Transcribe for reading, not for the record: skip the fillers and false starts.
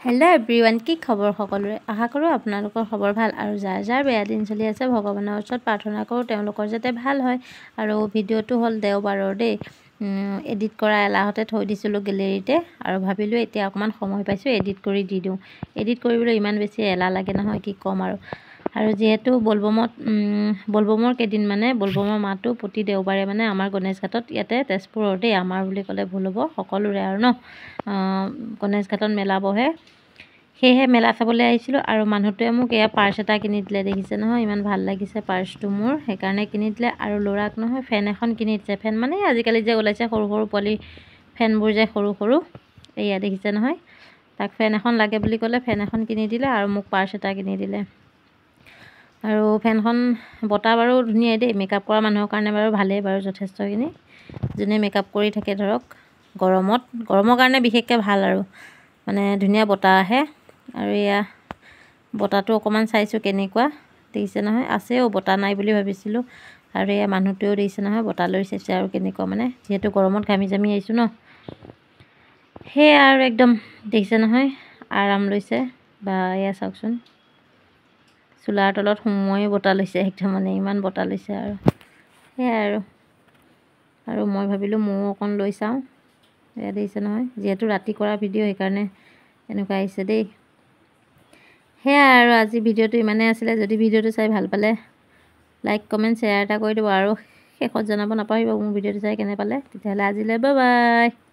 Hello' everyone, কি খবৰ সকলোৰে? আশা কৰোঁ আপোনালোকৰ খবৰ ভাল আৰু যাৰ যাৰ বেয়া দিন চলি আছে ভগৱানৰ ওচৰত প্ৰাৰ্থনা কৰোঁ তেওঁলোকৰ যাতে ভাল হয়। আৰু ভিডিঅ'টো হ'ল দেওবাৰৰ দেই, এডিট কৰা এলাহতে থৈ দিছিলোঁ গেলেৰীতে আৰু ভাবিলোঁ এতিয়া অকণমান সময় পাইছোঁ এডিট কৰি দি দিওঁ। এডিট কৰিবলৈ ইমান বেছি এলাহ লাগে নহয়, কি ক'ম আৰু যিহেতু বলবমৰ কেইদিন মানে বলবমৰ মাহটো প্ৰতি দেওবাৰে মানে আমাৰ গণেশ ঘাটত ইয়াতে তেজপুৰতেই, আমাৰ বুলি ক'লে ভুল হ'ব, সকলোৰে আৰু গণেশ ঘাটত মেলা বহে। সেয়েহে মেলা চাবলৈ আহিছিলোঁ আৰু মানুহটোৱে মোক এয়া পাৰ্চ এটা কিনি দিলে, দেখিছে নহয়, ইমান ভাল লাগিছে পাৰ্চটো মোৰ, সেইকাৰণে কিনি দিলে। আৰু ল'ৰাক নহয় ফেন এখন কিনি দিছে। ফেন মানে আজিকালি যে ওলাইছে সৰু সৰু পোৱালি ফেনবোৰ যে সৰু সৰু, এয়া দেখিছে নহয়, তাক ফেন এখন লাগে বুলি ক'লে ফেন এখন কিনি দিলে আৰু মোক পাৰ্চ এটা কিনি দিলে। আৰু ফেনখন বতাহ বাৰু ধুনীয়াই দেই, মেকআপ কৰা মানুহৰ কাৰণে বাৰু ভালেই বাৰু যথেষ্টখিনি, যোনে মেকআপ কৰি থাকে ধৰক গৰমৰ কাৰণে বিশেষকৈ ভাল আৰু মানে ধুনীয়া বতাহ আহে। আৰু এয়া বতাহটো অকণমান চাইছোঁ কেনেকুৱা, দেখিছে নহয়, আছেও, বতাহ নাই বুলি ভাবিছিলোঁ। আৰু এয়া মানুহটোৱেও দেখিছে নহয় বতাহ লৈ চাইছে আৰু কেনেকুৱা, মানে যিহেতু গৰমত ঘামি জামি আহিছোঁ ন, সেয়া আৰু একদম দেখিছে নহয় আৰাম লৈছে। বা এয়া চাওকচোন, চোলাৰ তলত সোমোৱাই বতাহ লৈছে একদম, মানে ইমান বতাহ লৈছে আৰু সেয়াই আৰু মই ভাবিলোঁ ময়ো অকণ লৈ চাওঁ। এয়া দেখিছে নহয়, যিহেতু ৰাতি কৰা ভিডিঅ' সেইকাৰণে এনেকুৱা আহিছে দেই। সেয়াই আৰু আজি ভিডিঅ'টো ইমানেই আছিলে। যদি ভিডিঅ'টো চাই ভাল পালে লাইক কমেণ্ট শ্বেয়াৰ এটা কৰি দিব আৰু শেষত জনাব নাপাহৰিব মোৰ ভিডিঅ'টো চাই কেনে পালে। তেতিয়াহ'লে আজিলৈ বাই বাই।